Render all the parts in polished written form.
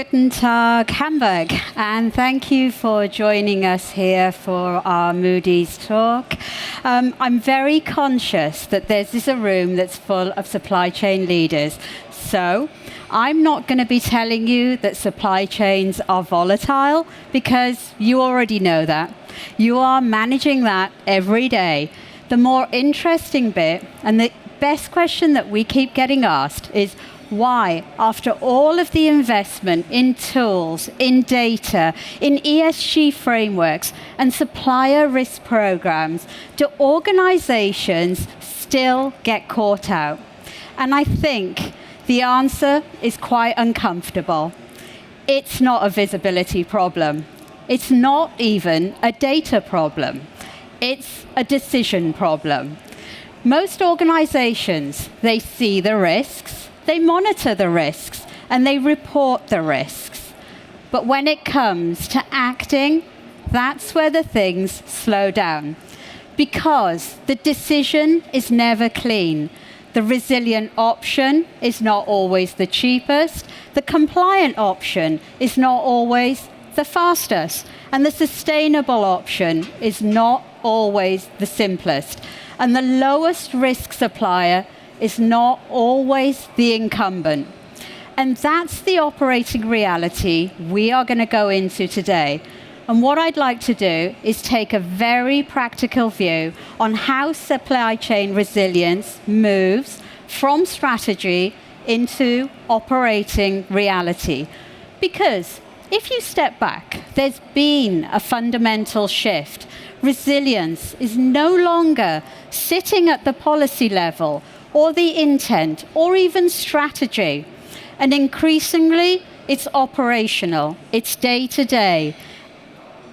Guten Tag, Hamburg, and thank you for joining us here for our Moody's talk. I'm very conscious that this is a room that's full of supply chain leaders, so I'm not going to be telling you that supply chains are volatile because you already know that. You are managing that every day. The more interesting bit and the best question that we keep getting asked is, why, after all of the investment in tools, in data, in ESG frameworks, and supplier risk programs, do organizations still get caught out? And I think the answer is quite uncomfortable. It's not a visibility problem. It's not even a data problem. It's a decision problem. Most organizations, they see the risks, they monitor the risks, and they report the risks. But when it comes to acting, that's where the things slow down. Because the decision is never clean. The resilient option is not always the cheapest. The compliant option is not always the fastest. And the sustainable option is not always the simplest. And the lowest risk supplier is not always the incumbent. And that's the operating reality we are going to go into today. And what I'd like to do is take a very practical view on how supply chain resilience moves from strategy into operating reality. Because if you step back, there's been a fundamental shift. Resilience is no longer sitting at the policy level or the intent, or even strategy. And increasingly, it's operational, it's day-to-day.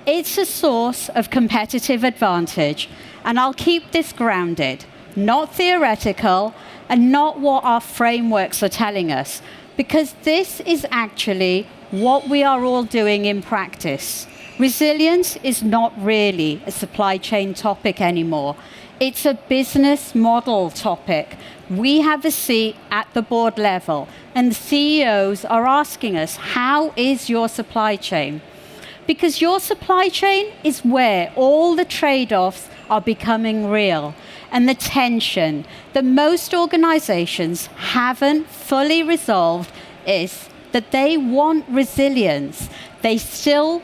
It's a source of competitive advantage. And I'll keep this grounded, not theoretical, and not what our frameworks are telling us, because this is actually what we are all doing in practice. Resilience is not really a supply chain topic anymore. It's a business model topic. We have a seat at the board level, and the CEOs are asking us, how is your supply chain? Because your supply chain is where all the trade-offs are becoming real. And the tension that most organizations haven't fully resolved is that they want resilience. They still,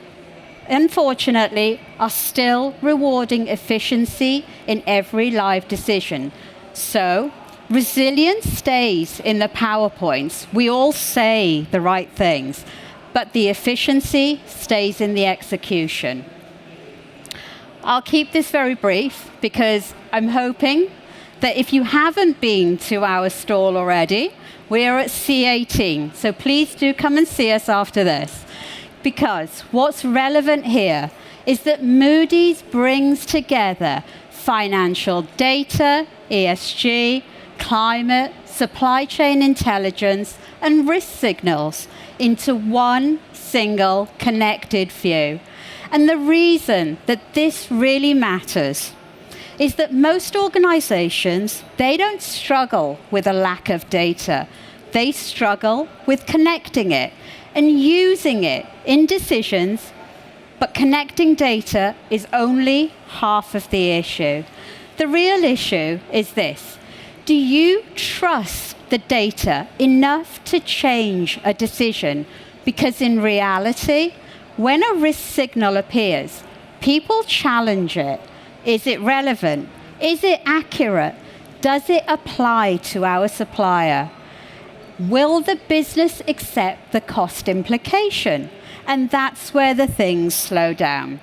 unfortunately, are still rewarding efficiency in every live decision. So, resilience stays in the PowerPoints. We all say the right things, but the efficiency stays in the execution. I'll keep this very brief because I'm hoping that if you haven't been to our stall already, we are at C18. So please do come and see us after this. Because what's relevant here is that Moody's brings together financial data, ESG, climate, supply chain intelligence, and risk signals into one single connected view. And the reason that this really matters is that most organizations, they don't struggle with a lack of data. They struggle with connecting it and using it in decisions, but connecting data is only half of the issue. The real issue is this. Do you trust the data enough to change a decision? Because in reality, when a risk signal appears, people challenge it. Is it relevant? Is it accurate? Does it apply to our supplier? Will the business accept the cost implication? And that's where the things slow down.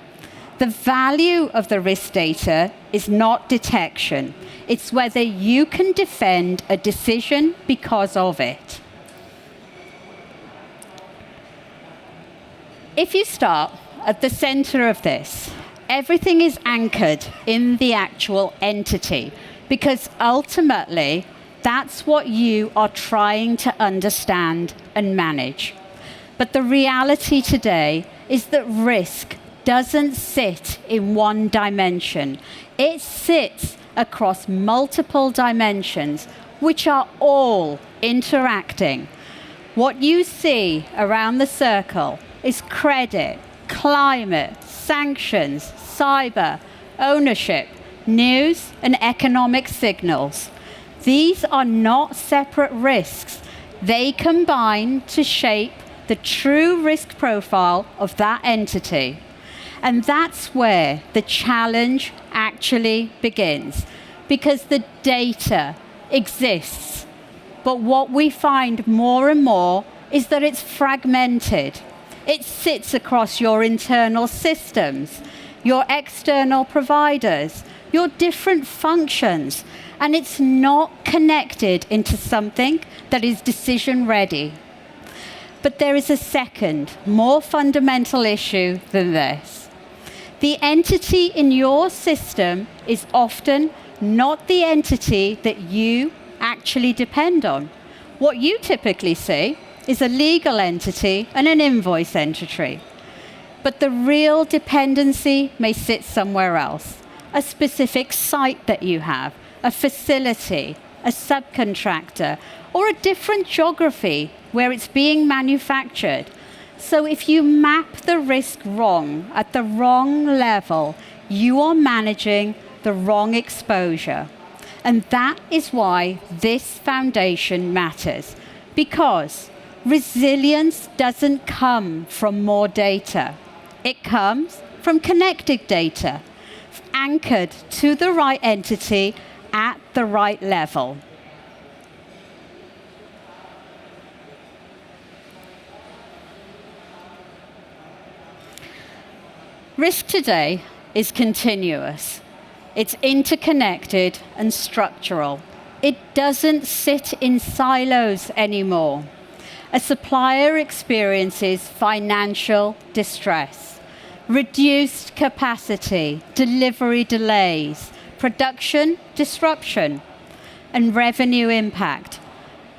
The value of the risk data is not detection. It's whether you can defend a decision because of it. If you start at the center of this, everything is anchored in the actual entity, because ultimately, that's what you are trying to understand and manage. But the reality today is that risk doesn't sit in one dimension. It sits across multiple dimensions, which are all interacting. What you see around the circle is credit, climate, sanctions, cyber, ownership, news, and economic signals. These are not separate risks. They combine to shape the true risk profile of that entity. And that's where the challenge actually begins, because the data exists. But what we find more and more is that it's fragmented. It sits across your internal systems, your external providers, your different functions, and it's not connected into something that is decision ready. But there is a second, more fundamental issue than this. The entity in your system is often not the entity that you actually depend on. What you typically see is a legal entity and an invoice entry. But the real dependency may sit somewhere else. A specific site that you have, a facility, a subcontractor, or a different geography where it's being manufactured. So if you map the risk wrong, at the wrong level, you are managing the wrong exposure. And that is why this foundation matters. Because resilience doesn't come from more data. It comes from connected data, anchored to the right entity at the right level. Risk today is continuous. It's interconnected and structural. It doesn't sit in silos anymore. A supplier experiences financial distress, reduced capacity, delivery delays, production disruption, and revenue impact.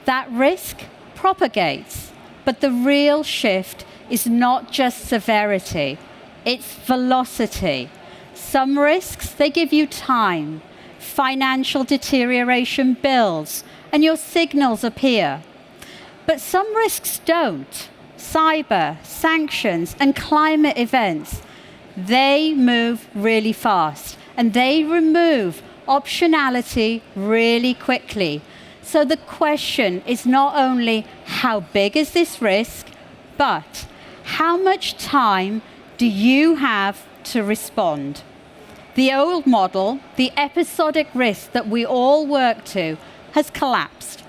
That risk propagates, but the real shift is not just severity, it's velocity. Some risks, they give you time. Financial deterioration builds, and your signals appear. But some risks don't. Cyber, sanctions, and climate events, they move really fast, and they remove optionality really quickly. So the question is not only how big is this risk, but how much time do you have to respond? The old model, the episodic risk that we all work to, has collapsed.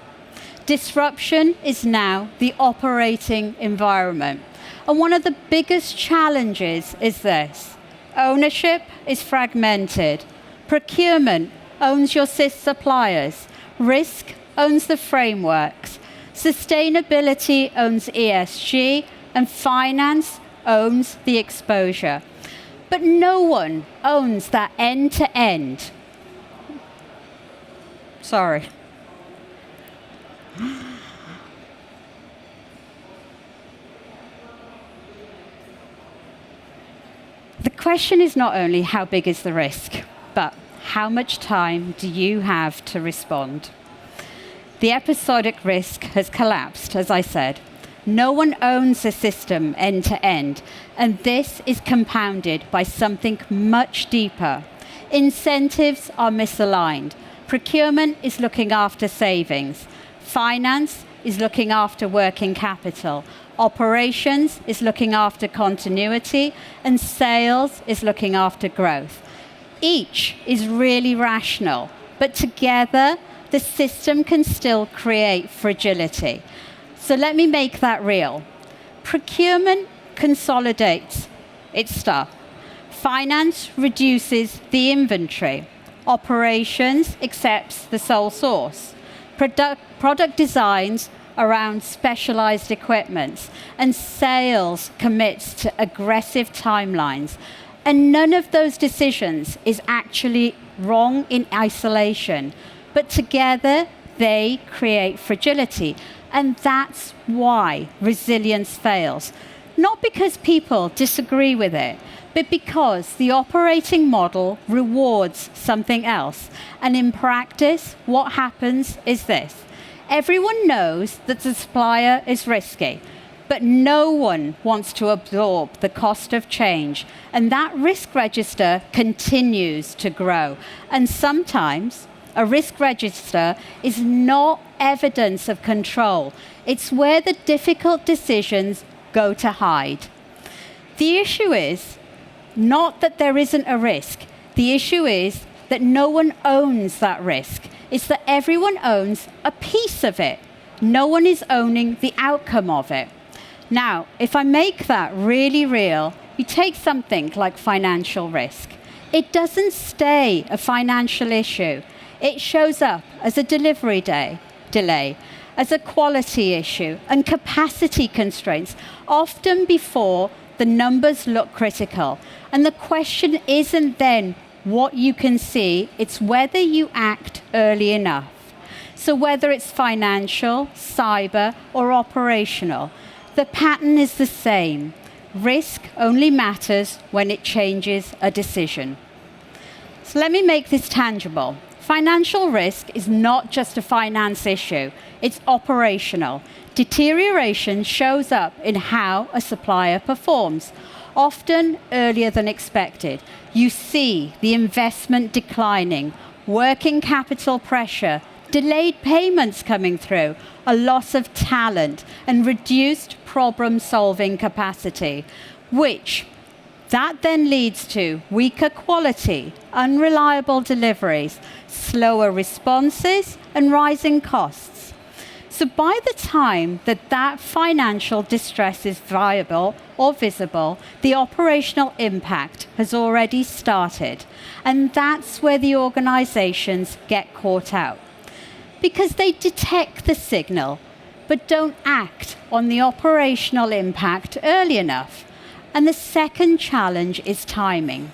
Disruption is now the operating environment. And one of the biggest challenges is this. Ownership is fragmented. Procurement owns your suppliers. Risk owns the frameworks. Sustainability owns ESG, and finance owns the exposure. But no one owns that end-to-end. Sorry. The question is not only how big is the risk, but how much time do you have to respond? The episodic risk has collapsed, as I said. No one owns a system end to end, and this is compounded by something much deeper. Incentives are misaligned. Procurement is looking after savings. Finance is looking after working capital. Operations is looking after continuity, and sales is looking after growth. Each is really rational, but together the system can still create fragility. So let me make that real. Procurement consolidates its stuff. Finance reduces the inventory. Operations accepts the sole source. Product designs around specialized equipment. And sales commits to aggressive timelines. And none of those decisions is actually wrong in isolation. But together, they create fragility. And that's why resilience fails. Not because people disagree with it, but because the operating model rewards something else. And in practice, what happens is this. Everyone knows that the supplier is risky, but no one wants to absorb the cost of change, and that risk register continues to grow. And sometimes a risk register is not evidence of control. It's where the difficult decisions go to hide. The issue is not that there isn't a risk. The issue is that no one owns that risk. It's that everyone owns a piece of it. No one is owning the outcome of it. Now, if I make that really real, you take something like financial risk. It doesn't stay a financial issue. It shows up as a delivery delay, as a quality issue, and capacity constraints, often before the numbers look critical. And the question isn't then what you can see, it's whether you act early enough. So whether it's financial, cyber, or operational, the pattern is the same. Risk only matters when it changes a decision. So let me make this tangible. Financial risk is not just a finance issue, it's operational. Deterioration shows up in how a supplier performs, often earlier than expected. You see the investment declining, working capital pressure, delayed payments coming through, a loss of talent, and reduced problem-solving capacity, which that then leads to weaker quality, unreliable deliveries, slower responses, and rising costs. So by the time that financial distress is viable or visible, the operational impact has already started. And that's where the organizations get caught out. Because they detect the signal, but don't act on the operational impact early enough. And the second challenge is timing.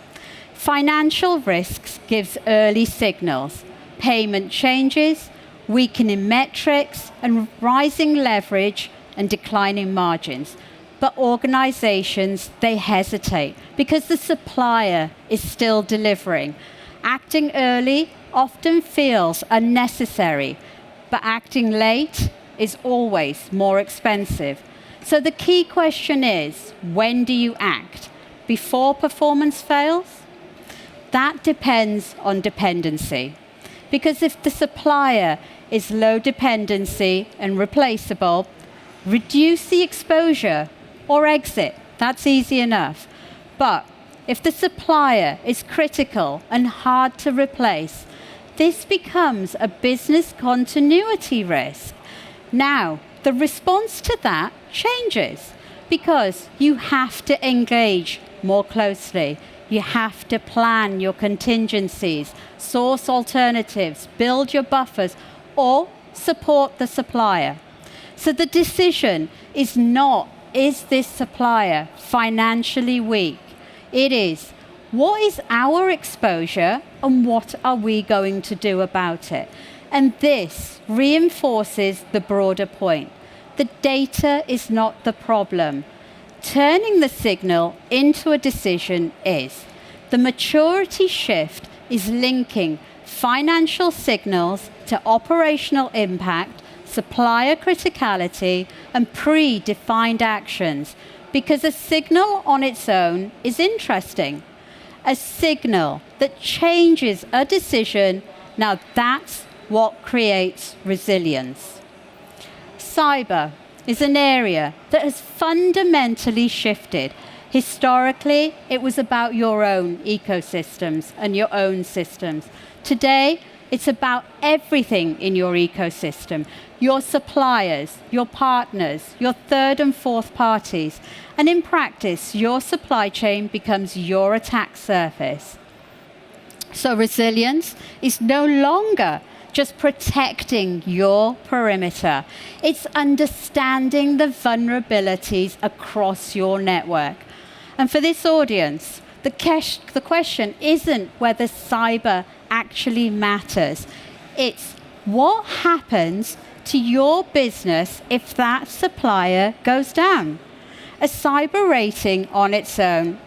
Financial risks gives early signals, payment changes, weakening metrics, and rising leverage and declining margins. But organizations, they hesitate because the supplier is still delivering. Acting early often feels unnecessary, but acting late is always more expensive. So the key question is, when do you act? Before performance fails? That depends on dependency. Because if the supplier is low dependency and replaceable, reduce the exposure or exit. That's easy enough. But if the supplier is critical and hard to replace, this becomes a business continuity risk. Now, the response to that changes because you have to engage more closely. You have to plan your contingencies, source alternatives, build your buffers, or support the supplier. So the decision is not, is this supplier financially weak? It is, what is our exposure and what are we going to do about it? And this reinforces the broader point. The data is not the problem. Turning the signal into a decision is. The maturity shift is linking financial signals to operational impact, supplier criticality, and predefined actions. Because a signal on its own is interesting. A signal that changes a decision, now that's what creates resilience. Cyber is an area that has fundamentally shifted. Historically, it was about your own ecosystems and your own systems. Today, it's about everything in your ecosystem, your suppliers, your partners, your third and fourth parties. And in practice, your supply chain becomes your attack surface. So resilience is no longer just protecting your perimeter. It's understanding the vulnerabilities across your network. And for this audience, the question isn't whether cyber actually matters. It's what happens to your business if that supplier goes down. A cyber rating on its own,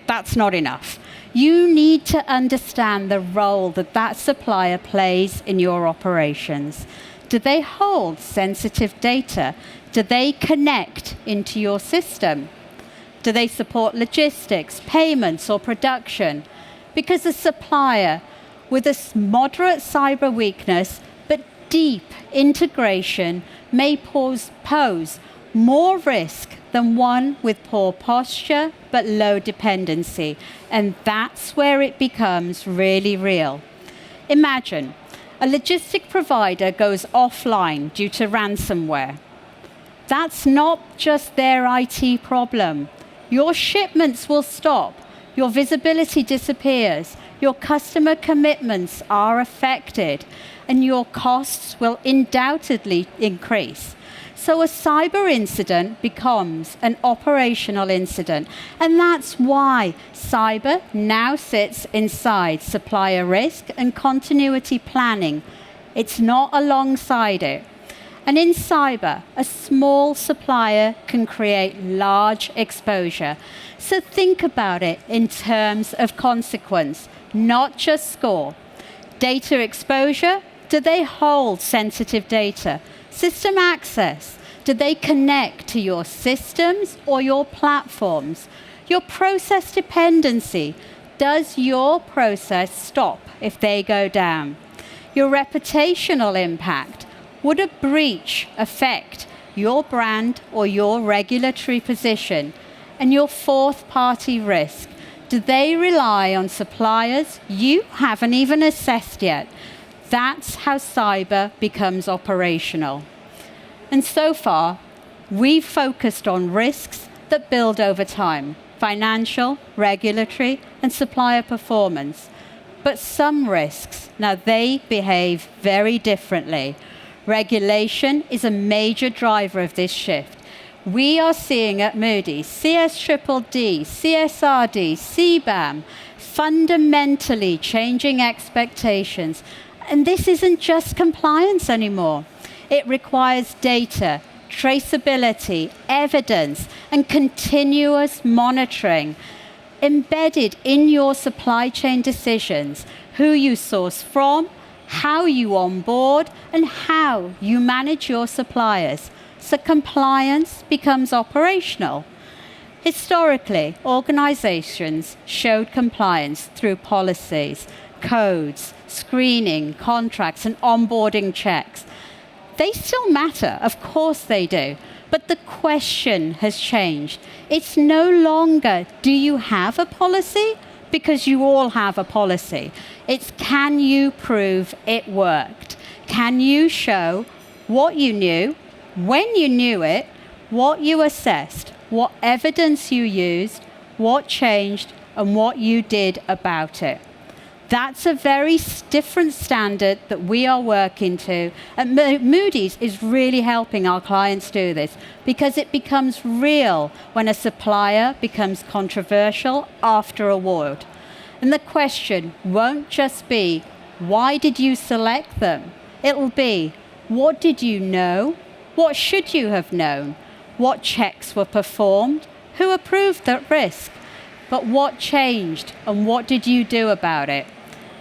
that's not enough. You need to understand the role that supplier plays in your operations. Do they hold sensitive data? Do they connect into your system? Do they support logistics, payments, or production? Because a supplier with a moderate cyber weakness but deep integration may pose more risk than one with poor posture but low dependency. And that's where it becomes really real. Imagine a logistic provider goes offline due to ransomware. That's not just their IT problem. Your shipments will stop, your visibility disappears, your customer commitments are affected, and your costs will undoubtedly increase. So a cyber incident becomes an operational incident, and that's why cyber now sits inside supplier risk and continuity planning. It's not alongside it. And in cyber, a small supplier can create large exposure. So think about it in terms of consequence, not just score. Data exposure, do they hold sensitive data? System access, do they connect to your systems or your platforms? Your process dependency, does your process stop if they go down? Your reputational impact, would a breach affect your brand or your regulatory position? And your fourth-party risk, do they rely on suppliers you haven't even assessed yet? That's how cyber becomes operational. And so far, we've focused on risks that build over time: financial, regulatory, and supplier performance. But some risks, now they behave very differently. Regulation is a major driver of this shift. We are seeing at Moody CSDDD, CSRD, CBAM, fundamentally changing expectations. And this isn't just compliance anymore. It requires data, traceability, evidence, and continuous monitoring embedded in your supply chain decisions: who you source from, how you onboard, and how you manage your suppliers. So compliance becomes operational. Historically, organizations showed compliance through policies, codes, screening, contracts, and onboarding checks. They still matter, of course they do, but the question has changed. It's no longer, do you have a policy? Because you all have a policy. It's, can you prove it worked? Can you show what you knew, when you knew it, what you assessed, what evidence you used, what changed, and what you did about it? That's a very different standard that we are working to. And Moody's is really helping our clients do this, because it becomes real when a supplier becomes controversial after award. And the question won't just be, why did you select them? It'll be, what did you know? What should you have known? What checks were performed? Who approved that risk? But what changed, and what did you do about it?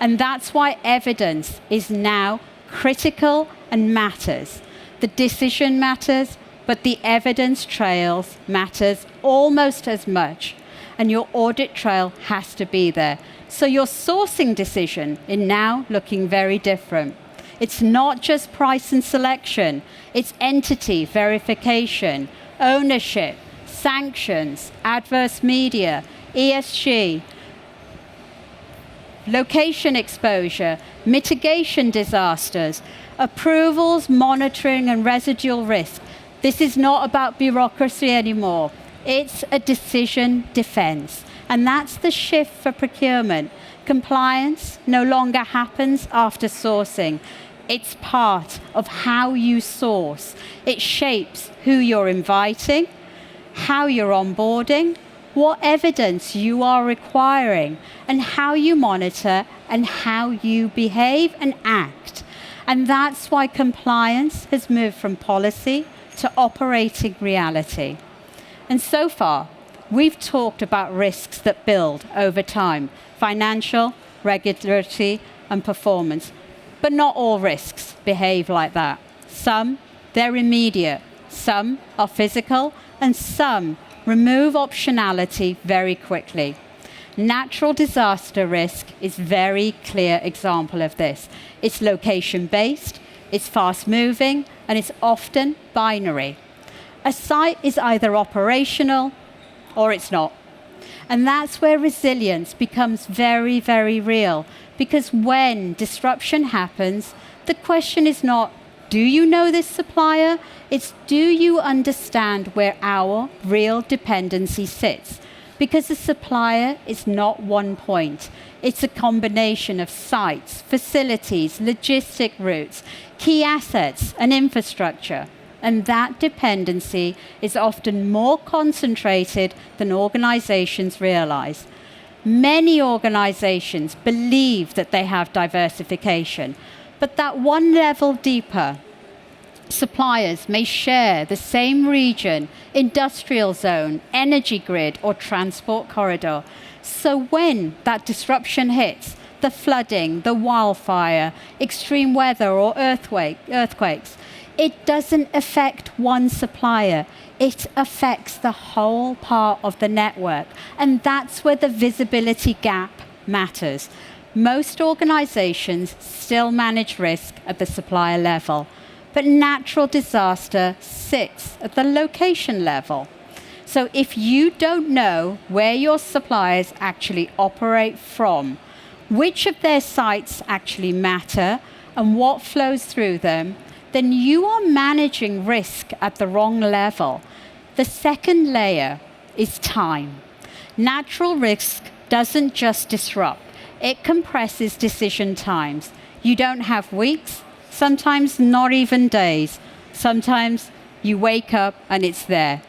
And that's why evidence is now critical and matters. The decision matters, but the evidence trails matters almost as much. And your audit trail has to be there. So your sourcing decision is now looking very different. It's not just price and selection. It's entity verification, ownership, sanctions, adverse media, ESG, location exposure, mitigation disasters, approvals, monitoring, and residual risk. This is not about bureaucracy anymore. It's a decision defense. And that's the shift for procurement. Compliance no longer happens after sourcing. It's part of how you source. It shapes who you're inviting, how you're onboarding, what evidence you are requiring, and how you monitor and how you behave and act. And that's why compliance has moved from policy to operating reality. And so far, we've talked about risks that build over time: financial, regulatory, and performance. But not all risks behave like that. Some, they're immediate. Some are physical, and some remove optionality very quickly. Natural disaster risk is a very clear example of this. It's location-based, it's fast-moving, and it's often binary. A site is either operational or it's not. And that's where resilience becomes very, very real. Because when disruption happens, the question is not, do you know this supplier? It's, do you understand where our real dependency sits? Because the supplier is not one point. It's a combination of sites, facilities, logistic routes, key assets, and infrastructure. And that dependency is often more concentrated than organizations realize. Many organizations believe that they have diversification, but that one level deeper, suppliers may share the same region, industrial zone, energy grid, or transport corridor. So when that disruption hits, the flooding, the wildfire, extreme weather, or earthquakes, it doesn't affect one supplier. It affects the whole part of the network. And that's where the visibility gap matters. Most organizations still manage risk at the supplier level, but natural disaster sits at the location level. So if you don't know where your suppliers actually operate from, which of their sites actually matter, and what flows through them, then you are managing risk at the wrong level. The second layer is time. Natural risk doesn't just disrupt, it compresses decision times. You don't have weeks, sometimes not even days. Sometimes you wake up and it's there.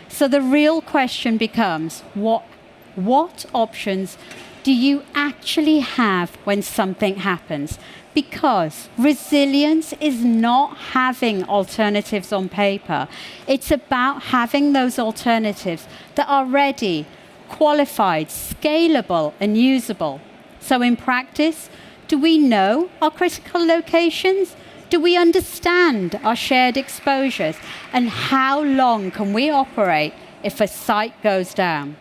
So the real question becomes, what options do you actually have when something happens? Because resilience is not having alternatives on paper. It's about having those alternatives that are ready, qualified, scalable, and usable. So in practice, do we know our critical locations? Do we understand our shared exposures? And how long can we operate if a site goes down?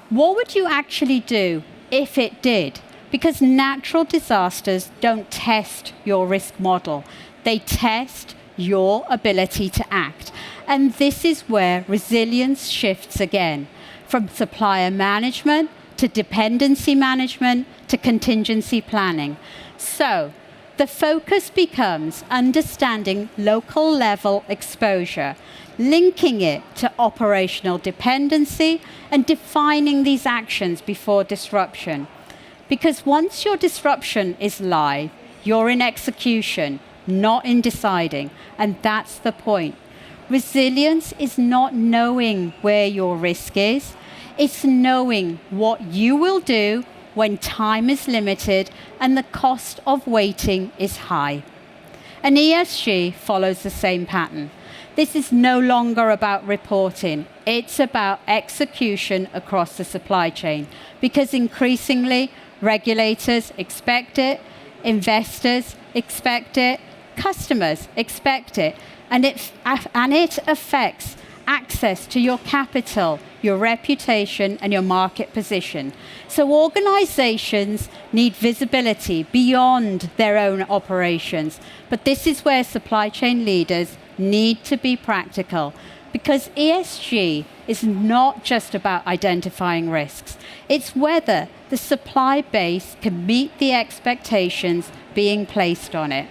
What would you actually do if it did? Because natural disasters don't test your risk model. They test your ability to act. And this is where resilience shifts again, from supplier management to dependency management to contingency planning. So the focus becomes understanding local level exposure, linking it to operational dependency, and defining these actions before disruption. Because once your disruption is live, you're in execution, not in deciding. And that's the point. Resilience is not knowing where your risk is. It's knowing what you will do when time is limited and the cost of waiting is high. And ESG follows the same pattern. This is no longer about reporting. It's about execution across the supply chain. Because increasingly, regulators expect it, investors expect it, customers expect it, and it affects access to your capital, your reputation, and your market position. So organizations need visibility beyond their own operations. But this is where supply chain leaders need to be practical, because ESG is not just about identifying risks. It's whether the supply base can meet the expectations being placed on it.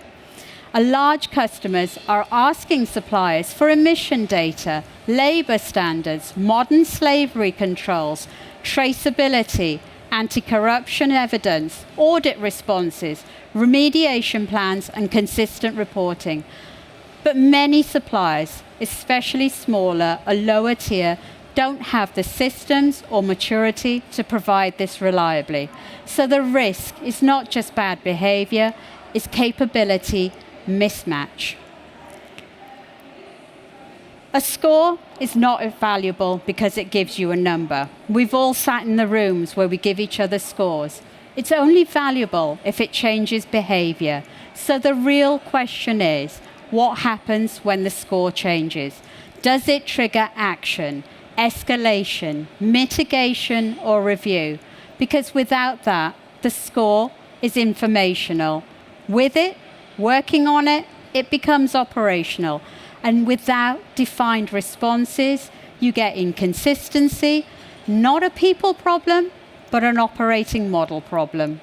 Large customers are asking suppliers for emission data, labor standards, modern slavery controls, traceability, anti-corruption evidence, audit responses, remediation plans, and consistent reporting. But many suppliers, especially smaller or lower tier, don't have the systems or maturity to provide this reliably. So the risk is not just bad behavior, it's capability mismatch. A score is not valuable because it gives you a number. We've all sat in the rooms where we give each other scores. It's only valuable if it changes behavior. So the real question is, what happens when the score changes? Does it trigger action, escalation, mitigation, or review? Because without that, the score is informational. With it, working on it, it becomes operational. And without defined responses, you get inconsistency, not a people problem, but an operating model problem.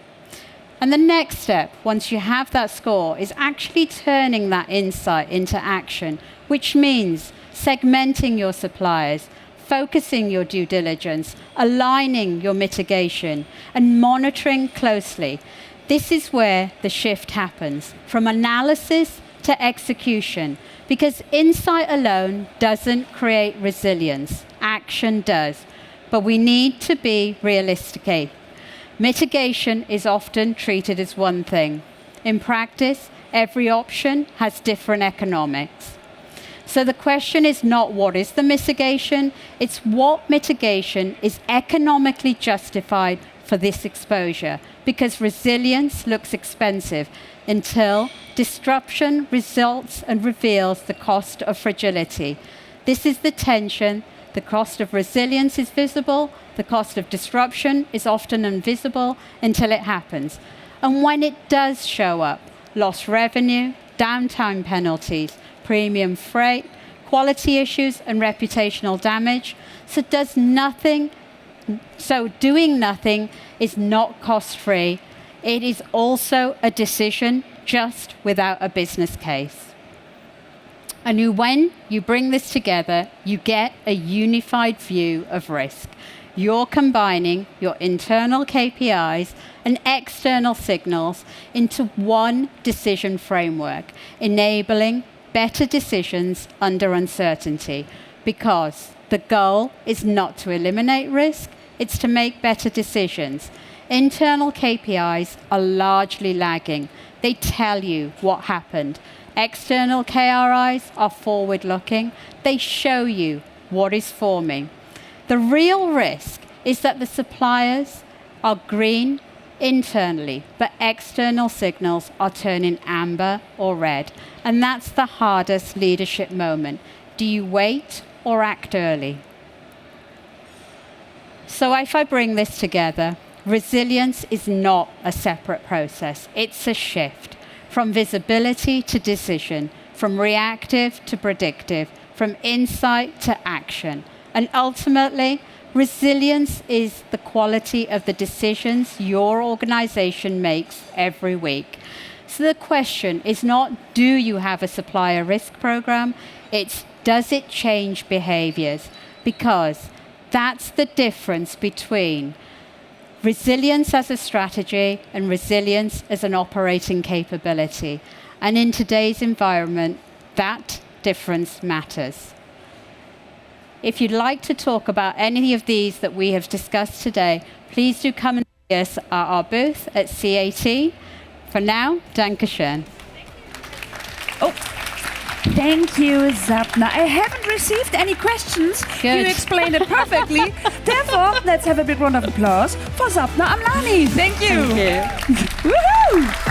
And the next step, once you have that score, is actually turning that insight into action, which means segmenting your suppliers, focusing your due diligence, aligning your mitigation, and monitoring closely. This is where the shift happens, from analysis to execution, because insight alone doesn't create resilience. Action does. But we need to be realistic. Mitigation is often treated as one thing. In practice, every option has different economics. So the question is not what is the mitigation, it's what mitigation is economically justified for this exposure, because resilience looks expensive until disruption results and reveals the cost of fragility. This is the tension. The cost of resilience is visible, the cost of disruption is often invisible until it happens. And when it does show up, lost revenue, downtime penalties, premium freight, quality issues, and reputational damage. So doing nothing is not cost-free. It is also a decision just without a business case. And when you bring this together, you get a unified view of risk. You're combining your internal KPIs and external signals into one decision framework, enabling better decisions under uncertainty, because the goal is not to eliminate risk, it's to make better decisions. Internal KPIs are largely lagging. They tell you what happened. External KRIs are forward-looking. They show you what is forming. The real risk is that the suppliers are green internally, but external signals are turning amber or red. And that's the hardest leadership moment. Do you wait or act early? So if I bring this together, resilience is not a separate process. It's a shift from visibility to decision, from reactive to predictive, from insight to action. And ultimately, resilience is the quality of the decisions your organization makes every week. So the question is not, do you have a supplier risk program? It's, does it change behaviors? Because that's the difference between resilience as a strategy and resilience as an operating capability. And in today's environment, that difference matters. If you'd like to talk about any of these that we have discussed today, please do come and see us at our booth at CAT. For now, danke schön. Oh, thank you, Sapna. I haven't received any questions. Good. You explained it perfectly. Therefore, let's have a big round of applause for Sapna Amlani. Thank you. Thank you. Woohoo!